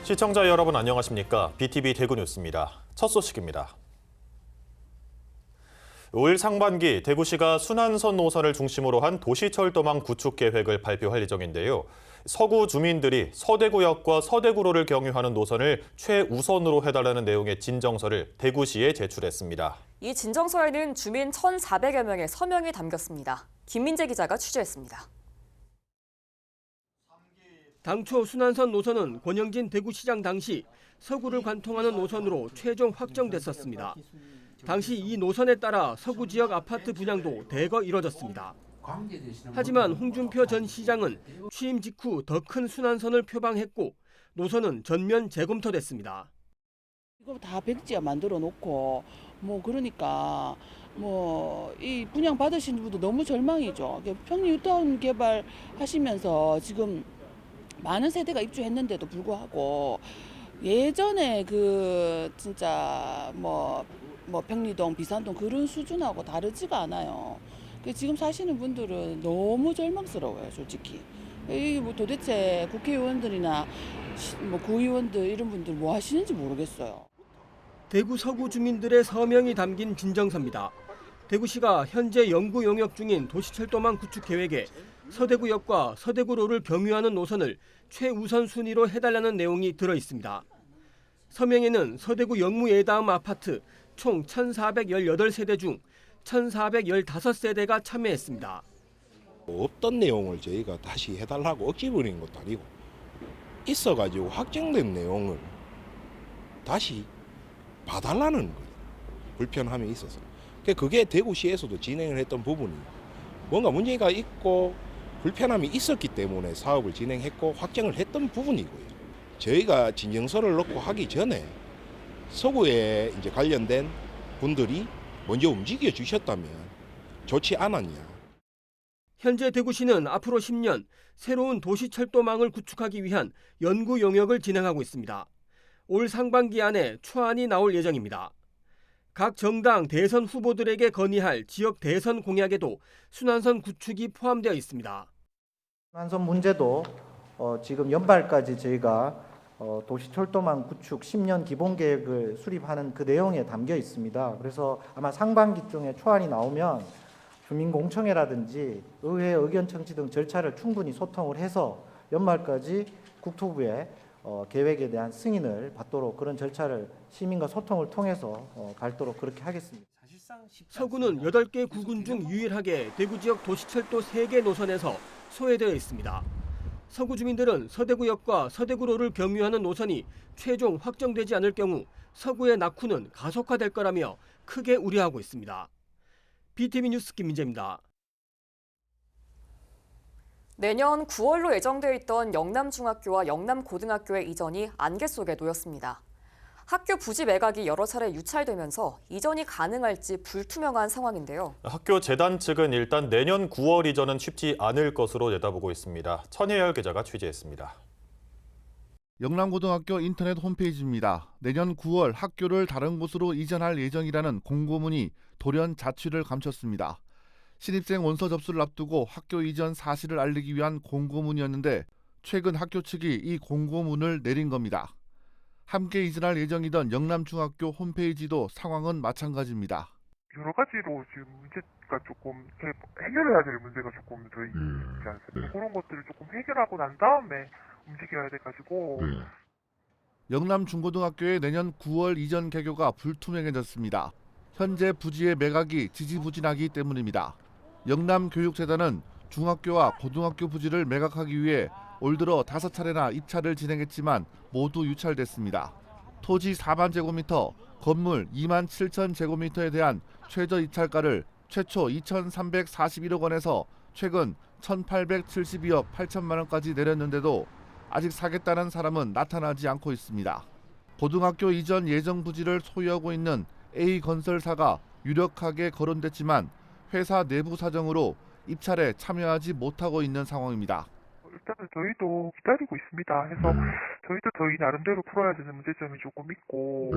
시청자 여러분 안녕하십니까? BTV 대구 뉴스입니다. 첫 소식입니다. 올 상반기 대구시가 순환선 노선을 중심으로 한 도시철도망 구축 계획을 발표할 예정인데요. 서구 주민들이 서대구역과 서대구로를 경유하는 노선을 최우선으로 해달라는 내용의 진정서를 대구시에 제출했습니다. 이 진정서에는 주민 1,400여 명의 서명이 담겼습니다. 김민재 기자가 취재했습니다. 당초 순환선 노선은 권영진 대구시장 당시 서구를 관통하는 노선으로 최종 확정됐었습니다. 당시 이 노선에 따라 서구 지역 아파트 분양도 대거 이뤄졌습니다. 하지만 홍준표 전 시장은 취임 직후 더 큰 순환선을 표방했고 노선은 전면 재검토됐습니다. 이거 다 백지화 만들어 놓고 그러니까 이 분양 받으신 분도 너무 절망이죠. 평리뉴타운 개발 하시면서 지금 많은 세대가 입주했는데도 불구하고 예전에 진짜 평리동, 비산동 그런 수준하고 다르지가 않아요. 지금 사시는 분들은 너무 절망스러워요, 솔직히. 도대체 국회의원들이나 구의원들 이런 분들 뭐 하시는지 모르겠어요. 대구 서구 주민들의 서명이 담긴 진정서입니다. 대구시가 현재 연구 용역 중인 도시철도망 구축 계획에 서대구역과 서대구로를 경유하는 노선을 최우선 순위로 해달라는 내용이 들어 있습니다. 서명에는 서대구 영무 예다음 아파트 총 1,418세대 중 1,415세대가 참여했습니다. 없던 내용을 저희가 다시 해달라고 억지 부리는 것도 아니고 있어가지고 확정된 내용을 다시 봐달라는 거예요. 불편함이 있어서. 그게 대구시에서도 진행을 했던 부분이 뭔가 문제가 있고 불편함이 있었기 때문에 사업을 진행했고 확정을 했던 부분이고요. 저희가 진정서를 넣고 하기 전에 서구에 이제 관련된 분들이 먼저 움직여 주셨다면 좋지 않았냐. 현재 대구시는 앞으로 10년 새로운 도시철도망을 구축하기 위한 연구 용역을 진행하고 있습니다. 올 상반기 안에 초안이 나올 예정입니다. 각 정당 대선 후보들에게 건의할 지역 대선 공약에도 순환선 구축이 포함되어 있습니다. 순환선 문제도 지금 연말까지 저희가 도시철도망 구축 10년 기본계획을 수립하는 그 내용에 담겨 있습니다. 그래서 아마 상반기쯤에 초안이 나오면 주민공청회라든지 의회 의견 청취 등 절차를 충분히 소통을 해서 연말까지 국토부에 계획에 대한 승인을 받도록 그런 절차를 시민과 소통을 통해서 밟도록 그렇게 하겠습니다. 서구는 8개 구군 중 유일하게 대구 지역 도시철도 3개 노선에서 소외되어 있습니다. 서구 주민들은 서대구역과 서대구로를 경유하는 노선이 최종 확정되지 않을 경우 서구의 낙후는 가속화될 거라며 크게 우려하고 있습니다. BTV 뉴스 김민재입니다. 내년 9월로 예정돼 있던 영남중학교와 영남고등학교의 이전이 안개 속에 놓였습니다. 학교 부지 매각이 여러 차례 유찰되면서 이전이 가능할지 불투명한 상황인데요. 학교 재단 측은 일단 내년 9월 이전은 쉽지 않을 것으로 내다보고 있습니다. 천혜열 기자가 취재했습니다. 영남고등학교 인터넷 홈페이지입니다. 내년 9월 학교를 다른 곳으로 이전할 예정이라는 공고문이 돌연 자취를 감췄습니다. 신입생 원서 접수를 앞두고 학교 이전 사실을 알리기 위한 공고문이었는데 최근 학교 측이 이 공고문을 내린 겁니다. 함께 이전할 예정이던 영남중학교 홈페이지도 상황은 마찬가지입니다. 여러 가지로 지금 문제가 조금 해결해야 될 문제가 조금 더 있지 않습니까? 그런 것들을 조금 해결하고 난 다음에 움직여야 돼가지고. 영남중고등학교의 내년 9월 이전 개교가 불투명해졌습니다. 현재 부지의 매각이 지지부진하기 때문입니다. 영남교육재단은 중학교와 고등학교 부지를 매각하기 위해 올 들어 5차례나 입찰을 진행했지만 모두 유찰됐습니다. 토지 4만 제곱미터, 건물 2만 7천 제곱미터에 대한 최저 입찰가를 최초 2,341억 원에서 최근 1,872억 8천만 원까지 내렸는데도 아직 사겠다는 사람은 나타나지 않고 있습니다. 고등학교 이전 예정 부지를 소유하고 있는 A건설사가 유력하게 거론됐지만 회사 내부 사정으로 입찰에 참여하지 못하고 있는 상황입니다. 일단은 저희도 기다리고 있습니다. 해서 저희도 저희 나름대로 풀어야 되는 문제점이 조금 있고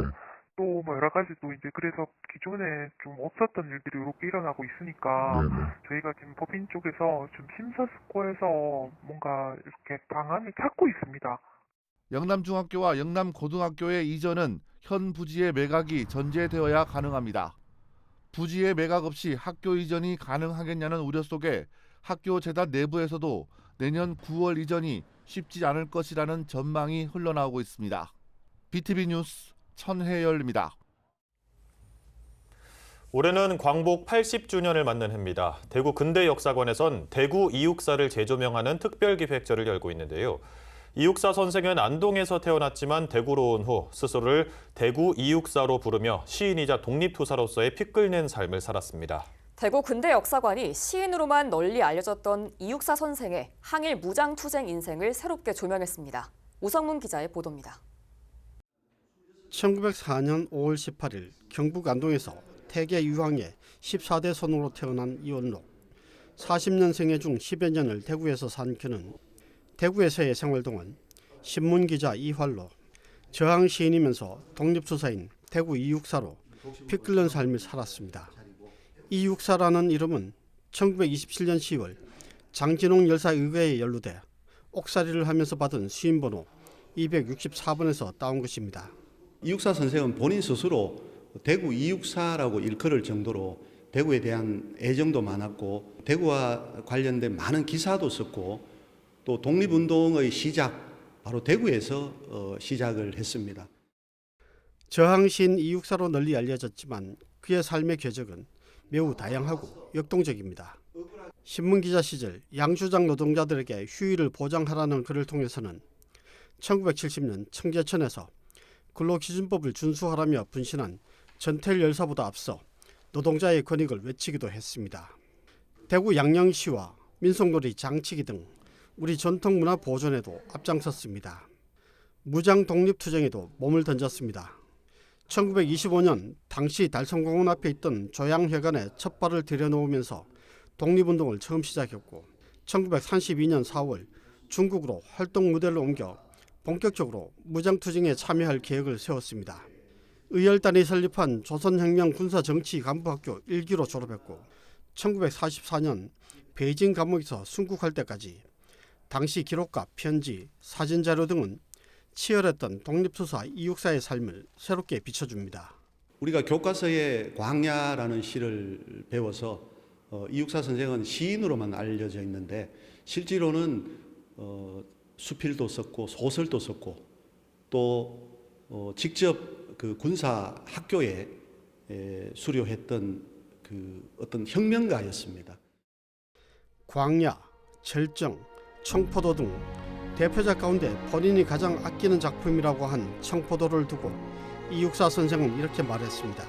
또 여러 가지도 이제 그래서 기존에 좀 없었던 일들이 이렇게 일어나고 있으니까 저희가 지금 법인 쪽에서 좀 심사숙고해서 뭔가 이렇게 방안을 찾고 있습니다. 영남중학교와 영남고등학교의 이전은 현 부지의 매각이 전제되어야 가능합니다. 부지의 매각 없이 학교 이전이 가능하겠냐는 우려 속에 학교 재단 내부에서도 내년 9월 이전이 쉽지 않을 것이라는 전망이 흘러나오고 있습니다. BTV 뉴스 천혜열입니다. 올해는 광복 80주년을 맞는 해입니다. 대구 근대역사관에선 대구 이육사를 재조명하는 특별기획전을 열고 있는데요. 이육사 선생은 안동에서 태어났지만 대구로 온 후 스스로를 대구 이육사로 부르며 시인이자 독립투사로서의 피 끓는 삶을 살았습니다. 대구 근대역사관이 시인으로만 널리 알려졌던 이육사 선생의 항일 무장투쟁 인생을 새롭게 조명했습니다. 우성문 기자의 보도입니다. 1904년 5월 18일 경북 안동에서 태계 유황의 14대 손으로 태어난 이원록. 40년생애 중 10여 년을 대구에서 산 그는 대구에서의 생활 동안 신문기자 이활로, 저항시인이면서 독립투사인 대구 이육사로 피 끓는 삶을 살았습니다. 이육사라는 이름은 1927년 10월 장진홍 열사 의회에 연루돼 옥살이를 하면서 받은 수임번호 264번에서 따온 것입니다. 이육사 선생은 본인 스스로 대구 이육사라고 일컬을 정도로 대구에 대한 애정도 많았고 대구와 관련된 많은 기사도 썼고 또 독립운동의 시작, 바로 대구에서 시작을 했습니다. 저항시인 이육사로 널리 알려졌지만 그의 삶의 궤적은 매우 다양하고 역동적입니다. 신문기자 시절 양주장 노동자들에게 휴일을 보장하라는 글을 통해서는 1970년 청계천에서 근로기준법을 준수하라며 분신한 전태일 열사보다 앞서 노동자의 권익을 외치기도 했습니다. 대구 양령시와 민속놀이, 장치기 등 우리 전통문화 보존에도 앞장섰습니다. 무장 독립투쟁에도 몸을 던졌습니다. 1925년 당시 달성공원 앞에 있던 조양회관에 첫 발을 들여놓으면서 독립운동을 처음 시작했고 1932년 4월 중국으로 활동 무대를 옮겨 본격적으로 무장투쟁에 참여할 계획을 세웠습니다. 의열단이 설립한 조선혁명 군사정치간부학교 1기로 졸업했고 1944년 베이징 감옥에서 순국할 때까지 당시 기록과 편지, 사진자료 등은 치열했던 독립투사 이육사의 삶을 새롭게 비춰줍니다. 우리가 교과서에 광야라는 시를 배워서 이육사 선생은 시인으로만 알려져 있는데 실제로는 수필도 썼고 소설도 썼고 또 직접 그 군사 학교에 수료했던 그 어떤 혁명가였습니다. 광야, 절정, 청포도 등 대표작 가운데 본인이 가장 아끼는 작품이라고 한 청포도를 두고 이육사 선생은 이렇게 말했습니다.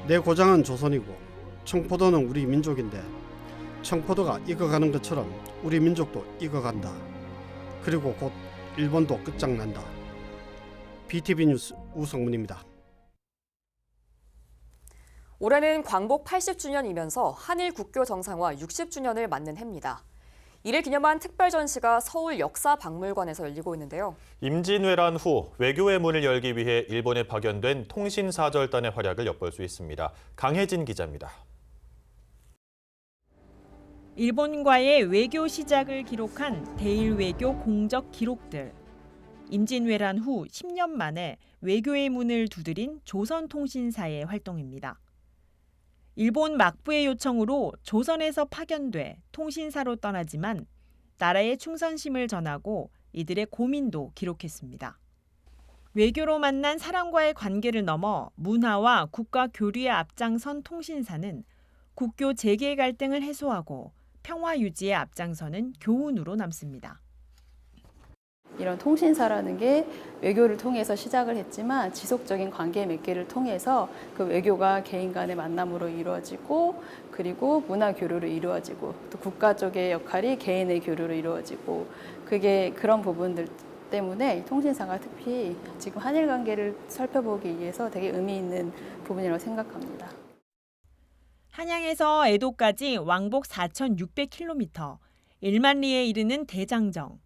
내 고장은 조선이고 청포도는 우리 민족인데 청포도가 익어가는 것처럼 우리 민족도 익어간다. 그리고 곧 일본도 끝장난다. BTV 뉴스 우성문입니다. 올해는 광복 80주년이면서 한일 국교 정상화 60주년을 맞는 해입니다. 이를 기념한 특별 전시가 서울 역사박물관에서 열리고 있는데요. 임진왜란 후 외교의 문을 열기 위해 일본에 파견된 통신사절단의 활약을 엿볼 수 있습니다. 강혜진 기자입니다. 일본과의 외교 시작을 기록한 대일외교 공적 기록들. 임진왜란 후 10년 만에 외교의 문을 두드린 조선통신사의 활동입니다. 일본 막부의 요청으로 조선에서 파견돼 통신사로 떠나지만 나라의 충성심을 전하고 이들의 고민도 기록했습니다. 외교로 만난 사람과의 관계를 넘어 문화와 국가 교류에 앞장선 통신사는 국교 재개 갈등을 해소하고 평화 유지에 앞장서는 교훈으로 남습니다. 이런 통신사라는 게 외교를 통해서 시작을 했지만 지속적인 관계 맺기를 통해서 그 외교가 개인 간의 만남으로 이루어지고 그리고 문화 교류로 이루어지고 또 국가 쪽의 역할이 개인의 교류로 이루어지고 그게 그런 부분들 때문에 통신사가 특히 지금 한일 관계를 살펴보기 위해서 되게 의미 있는 부분이라고 생각합니다. 한양에서 에도까지 왕복 4,600km, 1만 리에 이르는 대장정.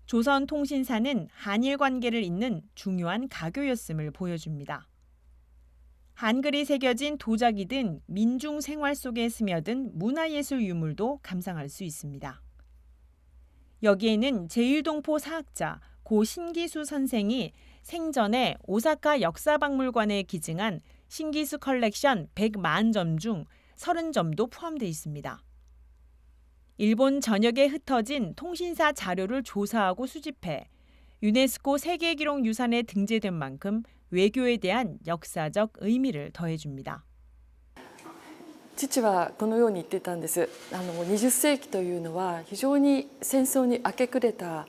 조선통신사는 한일 관계를 잇는 중요한 가교였음을 보여줍니다. 한글이 새겨진 도자기든 민중 생활 속에 스며든 문화예술 유물도 감상할 수 있습니다. 여기에는 제1동포 사학자 고 신기수 선생이 생전에 오사카 역사박물관에 기증한 신기수 컬렉션 100만 점 중 30점도 포함돼 있습니다. 일본 전역에 흩어진 통신사 자료를 조사하고 수집해 유네스코 세계기록유산에 등재된 만큼 외교에 대한 역사적 의미를 더해줍니다. 父はこのように言ってたんです。20世紀というのは非常に戦争に明け暮れた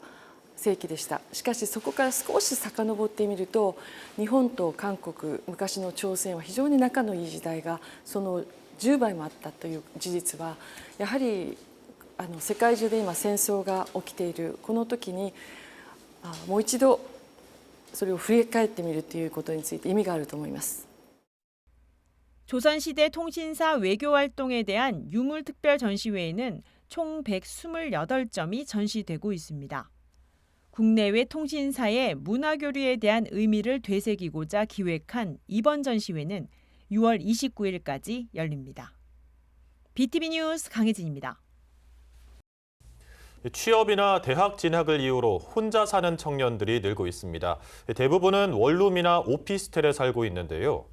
世紀でした。しかしそこから少し遡ってみると、日本と韓国、昔の朝鮮は非常に仲のいい時代がその10倍もあったという事実は、やはり世界中で今戦争が起きているこの時にもう一度それを振り返ってみるということについて意味があると思います。 조선시대 통신사 외교활동에 대한 유물특별 전시회에는 총 128점이 전시되고 있습니다. 국내외 통신사의 문화교류에 대한 의미를 되새기고자 기획한 이번 전시회는 6월 29일까지 열립니다. BTV 뉴스 강혜진입니다. 취업이나 대학 진학을 이유로 혼자 사는 청년들이 늘고 있습니다. 대부분은 원룸이나 오피스텔에 살고 있는데요.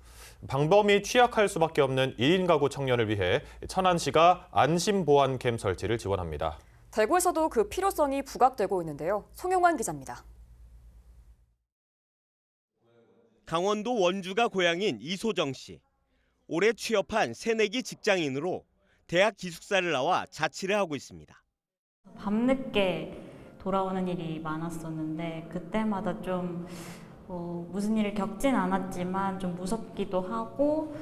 방범이 취약할 수밖에 없는 1인 가구 청년을 위해 천안시가 안심보안캠 설치를 지원합니다. 대구에서도 그 필요성이 부각되고 있는데요. 송영환 기자입니다. 강원도 원주가 고향인 이소정 씨. 올해 취업한 새내기 직장인으로 대학 기숙사를 나와 자취를 하고 있습니다. 밤늦게 돌아오는 일이 많았었는데 그때마다 좀 무슨 일을 겪진 않았지만 좀 무섭기도 하고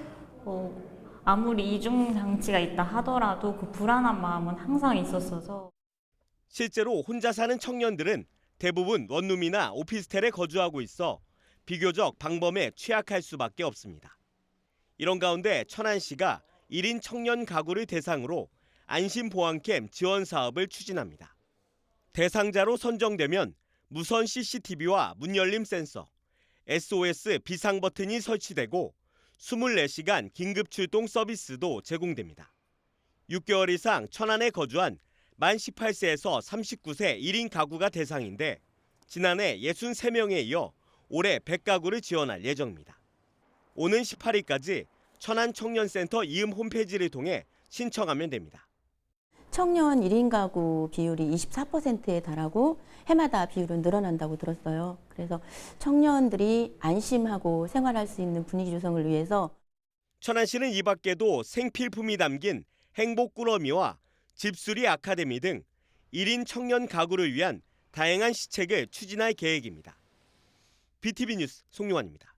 아무리 이중 장치가 있다 하더라도 그 불안한 마음은 항상 있었어서. 실제로 혼자 사는 청년들은 대부분 원룸이나 오피스텔에 거주하고 있어 비교적 방범에 취약할 수밖에 없습니다. 이런 가운데 천안시가 1인 청년 가구를 대상으로 안심보안캠 지원 사업을 추진합니다. 대상자로 선정되면 무선 CCTV와 문열림 센서, SOS 비상 버튼이 설치되고 24시간 긴급 출동 서비스도 제공됩니다. 6개월 이상 천안에 거주한 만 18세에서 39세 1인 가구가 대상인데 지난해 63명에 이어 올해 100가구를 지원할 예정입니다. 오는 18일까지 천안청년센터 이음 홈페이지를 통해 신청하면 됩니다. 청년 1인 가구 비율이 24%에 달하고 해마다 비율은 늘어난다고 들었어요. 그래서 청년들이 안심하고 생활할 수 있는 분위기 조성을 위해서 천안시는 이 밖에도 생필품이 담긴 행복 꾸러미와 집수리 아카데미 등 1인 청년 가구를 위한 다양한 시책을 추진할 계획입니다. BTV 뉴스 송용환입니다.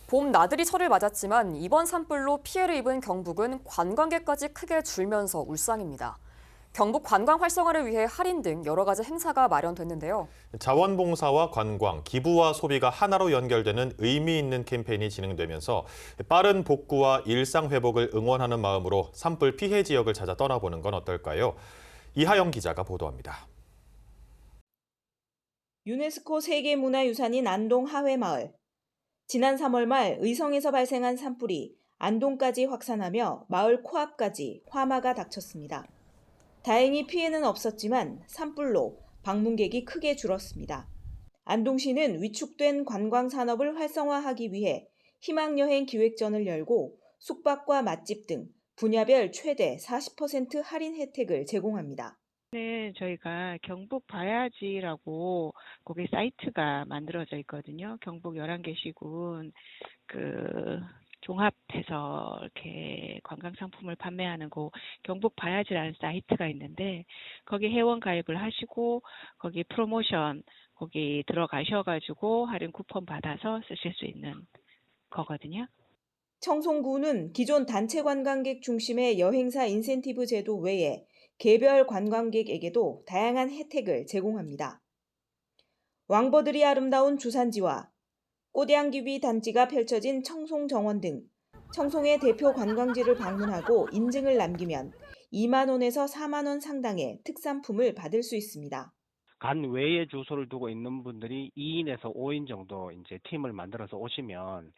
봄 나들이 철을 맞았지만 이번 산불로 피해를 입은 경북은 관광객까지 크게 줄면서 울상입니다. 경북 관광 활성화를 위해 할인 등 여러 가지 행사가 마련됐는데요. 자원봉사와 관광, 기부와 소비가 하나로 연결되는 의미 있는 캠페인이 진행되면서 빠른 복구와 일상 회복을 응원하는 마음으로 산불 피해 지역을 찾아 떠나보는 건 어떨까요? 이하영 기자가 보도합니다. 유네스코 세계문화유산인 안동 하회마을. 지난 3월 말 의성에서 발생한 산불이 안동까지 확산하며 마을 코앞까지 화마가 닥쳤습니다. 다행히 피해는 없었지만 산불로 방문객이 크게 줄었습니다. 안동시는 위축된 관광 산업을 활성화하기 위해 희망여행 기획전을 열고 숙박과 맛집 등 분야별 최대 40% 할인 혜택을 제공합니다. 네, 저희가 경북 봐야지라고 거기 사이트가 만들어져 있거든요. 경북 11개 시군 종합해서 이렇게 관광 상품을 판매하는 경북 봐야지라는 사이트가 있는데 거기 회원 가입을 하시고 거기 프로모션 거기 들어가셔가지고 할인 쿠폰 받아서 쓰실 수 있는 거거든요. 청송구는 기존 단체 관광객 중심의 여행사 인센티브 제도 외에 개별 관광객에게도 다양한 혜택을 제공합니다. 왕버들이 아름다운 주산지와 꽃향기비 단지가 펼쳐진 청송정원 등 청송의 대표 관광지를 방문하고 인증을 남기면 2만 원에서 4만 원 상당의 특산품을 받을 수 있습니다. 간 외에 주소를 두고 있는 분들이 2인에서 5인 정도 이제 팀을 만들어서 오시면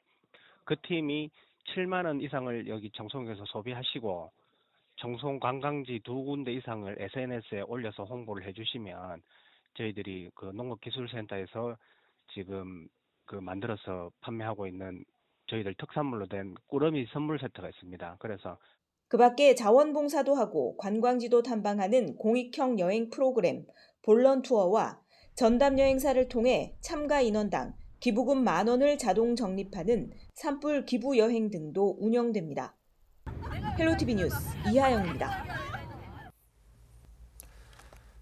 그 팀이 7만 원 이상을 여기 청송에서 소비하시고 청송 관광지 2군데 이상을 SNS에 올려서 홍보를 해주시면 저희들이 그 농업기술센터에서 지금 그 만들어서 판매하고 있는 저희들 특산물로 된 꾸러미 선물 세트가 있습니다. 그래서 그 밖에 자원봉사도 하고 관광지도 탐방하는 공익형 여행 프로그램 볼런 투어와 전담 여행사를 통해 참가 인원당 기부금 10,000원을 자동 적립하는 산불 기부 여행 등도 운영됩니다. 헬로티비 뉴스 이하영입니다.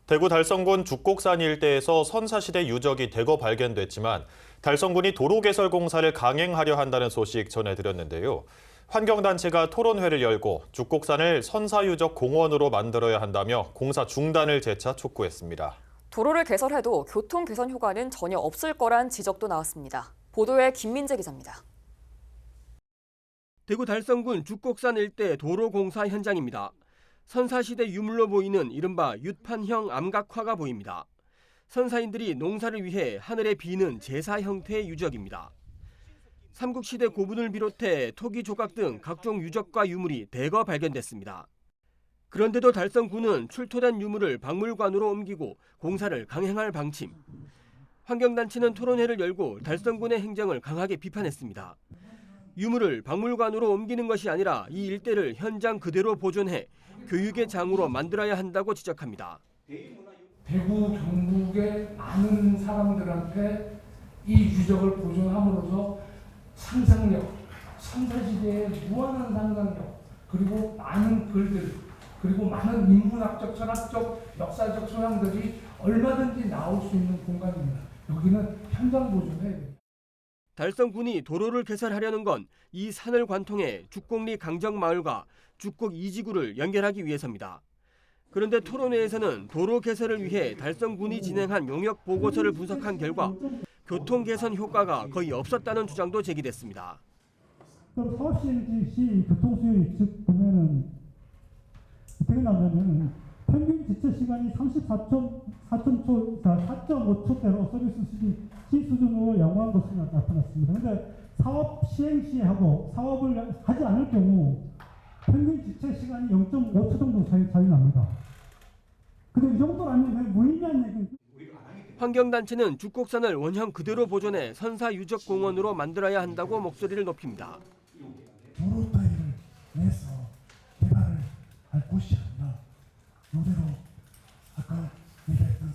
대구 달성군 죽곡산 일대에서 선사시대 유적이 대거 발견됐지만 달성군이 도로 개설 공사를 강행하려 한다는 소식 전해드렸는데요. 환경단체가 토론회를 열고 죽곡산을 선사유적 공원으로 만들어야 한다며 공사 중단을 재차 촉구했습니다. 도로를 개설해도 교통 개선 효과는 전혀 없을 거란 지적도 나왔습니다. 보도에 김민재 기자입니다. 대구 달성군 죽곡산 일대 도로 공사 현장입니다. 선사시대 유물로 보이는 이른바 윷판형 암각화가 보입니다. 선사인들이 농사를 위해 하늘에 비는 제사 형태의 유적입니다. 삼국시대 고분을 비롯해 토기 조각 등 각종 유적과 유물이 대거 발견됐습니다. 그런데도 달성군은 출토된 유물을 박물관으로 옮기고 공사를 강행할 방침. 환경단체는 토론회를 열고 달성군의 행정을 강하게 비판했습니다. 유물을 박물관으로 옮기는 것이 아니라 이 일대를 현장 그대로 보존해 교육의 장으로 만들어야 한다고 지적합니다. 대구 경북의 많은 사람들한테 이 유적을 보존함으로써 상상력, 선사시대의 무한한 상상력, 그리고 많은 글들, 그리고 많은 인문학적, 철학적, 역사적 소양들이 얼마든지 나올 수 있는 공간입니다. 여기는 현장 보존해야 됩니다. 달성군이 도로를 개설하려는 건 이 산을 관통해 죽곡리 강정마을과 죽곡 2지구를 연결하기 위해서입니다. 그런데 토론회에서는 도로 개설을 위해 달성군이 진행한 용역 보고서를 분석한 결과 교통 개선 효과가 거의 없었다는 주장도 제기됐습니다. 사업 시행 시 교통 수요율 즉 보면은 어떻게 나오냐면 평균 지체 시간이 4.5초대로 서비스 시 수준으로 양호한 것으로 나타났습니다. 그런데 사업 시행 시하고 사업을 하지 않을 경우 평균 지체 시간이 0.5초 정도 차이 납니다. 근데 이 정도라면 무의미한 얘기. 환경단체는 죽곡산을 원형 그대로 보존해 선사유적공원으로 만들어야 한다고 목소리를 높입니다. 도로 따위를 내서 개발을 할 곳이 아니라 이대로 아까 얘기했던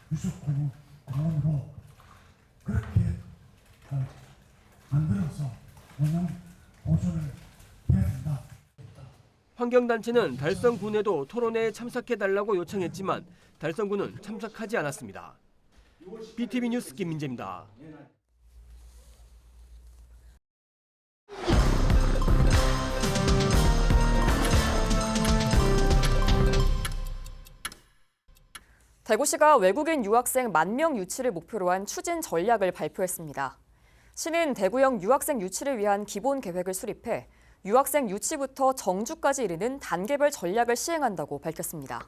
선사유적공원으로 그렇게 만들어서 원형 보존을 해야 된다. 환경단체는 달성군에도 토론회에 참석해달라고 요청했지만 달성군은 참석하지 않았습니다. BTV 뉴스 김민재입니다. 대구시가 외국인 유학생 10,000명 유치를 목표로 한 추진 전략을 발표했습니다. 시는 대구형 유학생 유치를 위한 기본 계획을 수립해 유학생 유치부터 정주까지 이르는 단계별 전략을 시행한다고 밝혔습니다.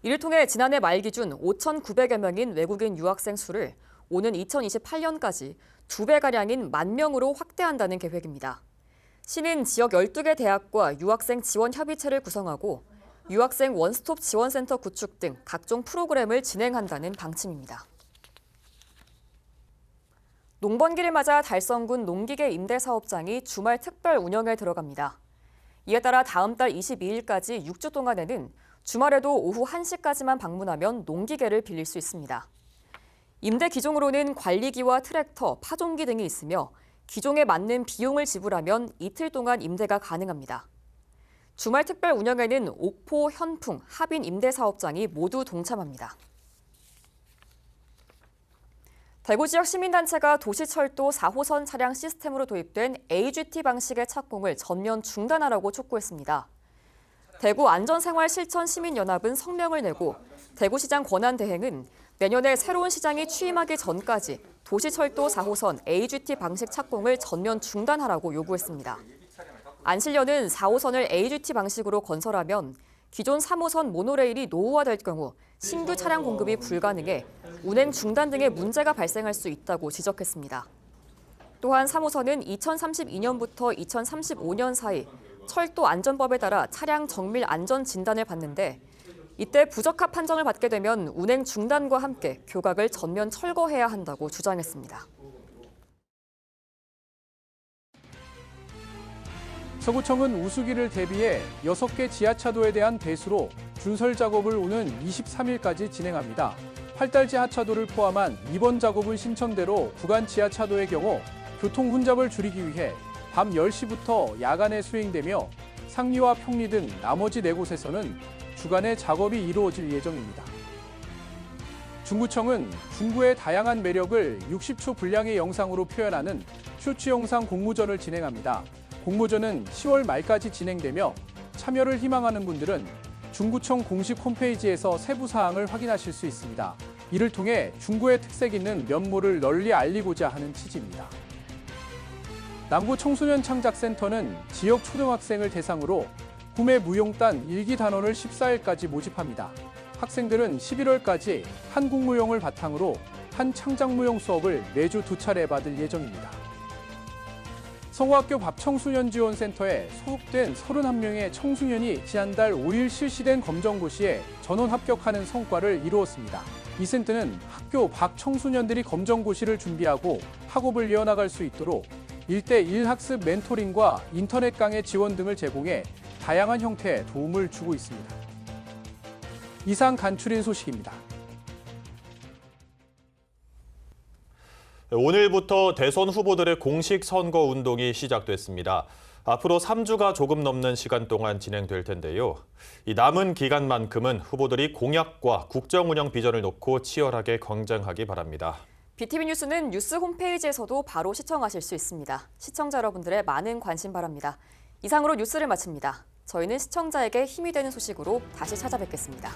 이를 통해 지난해 말 기준 5,900여 명인 외국인 유학생 수를 오는 2028년까지 2배가량인 10,000명으로 확대한다는 계획입니다. 시는 지역 12개 대학과 유학생 지원 협의체를 구성하고 유학생 원스톱 지원센터 구축 등 각종 프로그램을 진행한다는 방침입니다. 농번기를 맞아 달성군 농기계 임대사업장이 주말 특별 운영에 들어갑니다. 이에 따라 다음 달 22일까지 6주 동안에는 주말에도 오후 1시까지만 방문하면 농기계를 빌릴 수 있습니다. 임대 기종으로는 관리기와 트랙터, 파종기 등이 있으며 기종에 맞는 비용을 지불하면 이틀 동안 임대가 가능합니다. 주말 특별 운영에는 옥포, 현풍, 합인 임대사업장이 모두 동참합니다. 대구 지역 시민단체가 도시철도 4호선 차량 시스템으로 도입된 AGT 방식의 착공을 전면 중단하라고 촉구했습니다. 대구 안전생활실천시민연합은 성명을 내고 대구시장 권한대행은 내년에 새로운 시장이 취임하기 전까지 도시철도 4호선 AGT 방식 착공을 전면 중단하라고 요구했습니다. 안실련은 4호선을 AGT 방식으로 건설하면 기존 3호선 모노레일이 노후화될 경우 신규 차량 공급이 불가능해 운행 중단 등의 문제가 발생할 수 있다고 지적했습니다. 또한 3호선은 2032년부터 2035년 사이 철도 안전법에 따라 차량 정밀 안전 진단을 받는데 이때 부적합 판정을 받게 되면 운행 중단과 함께 교각을 전면 철거해야 한다고 주장했습니다. 서구청은 우수기를 대비해 6개 지하차도에 대한 배수로 준설 작업을 오는 23일까지 진행합니다. 팔달지 하차도를 포함한 이번 작업은 신청대로 구간 지하차도의 경우 교통 혼잡을 줄이기 위해 밤 10시부터 야간에 수행되며 상리와 평리 등 나머지 4곳에서는 주간에 작업이 이루어질 예정입니다. 중구청은 중구의 다양한 매력을 60초 분량의 영상으로 표현하는 쇼츠 영상 공모전을 진행합니다. 공모전은 10월 말까지 진행되며 참여를 희망하는 분들은 중구청 공식 홈페이지에서 세부 사항을 확인하실 수 있습니다. 이를 통해 중구의 특색 있는 면모를 널리 알리고자 하는 취지입니다. 남구 청소년 창작센터는 지역 초등학생을 대상으로 구매 무용단 1기 단원을 14일까지 모집합니다. 학생들은 11월까지 한국무용을 바탕으로 한 창작무용 수업을 매주 2차례 받을 예정입니다. 성호학교 밥청소년지원센터에 소속된 31명의 청소년이 지난달 5일 실시된 검정고시에 전원 합격하는 성과를 이루었습니다. 이 센터는 학교 밖 청소년들이 검정고시를 준비하고 학업을 이어나갈 수 있도록 1대1 학습 멘토링과 인터넷 강의 지원 등을 제공해 다양한 형태의 도움을 주고 있습니다. 이상 간추린 소식입니다. 오늘부터 대선 후보들의 공식 선거 운동이 시작됐습니다. 앞으로 3주가 조금 넘는 시간 동안 진행될 텐데요. 이 남은 기간만큼은 후보들이 공약과 국정 운영 비전을 놓고 치열하게 경쟁하기 바랍니다. BTV 뉴스는 뉴스 홈페이지에서도 바로 시청하실 수 있습니다. 시청자 여러분들의 많은 관심 바랍니다. 이상으로 뉴스를 마칩니다. 저희는 시청자에게 힘이 되는 소식으로 다시 찾아뵙겠습니다.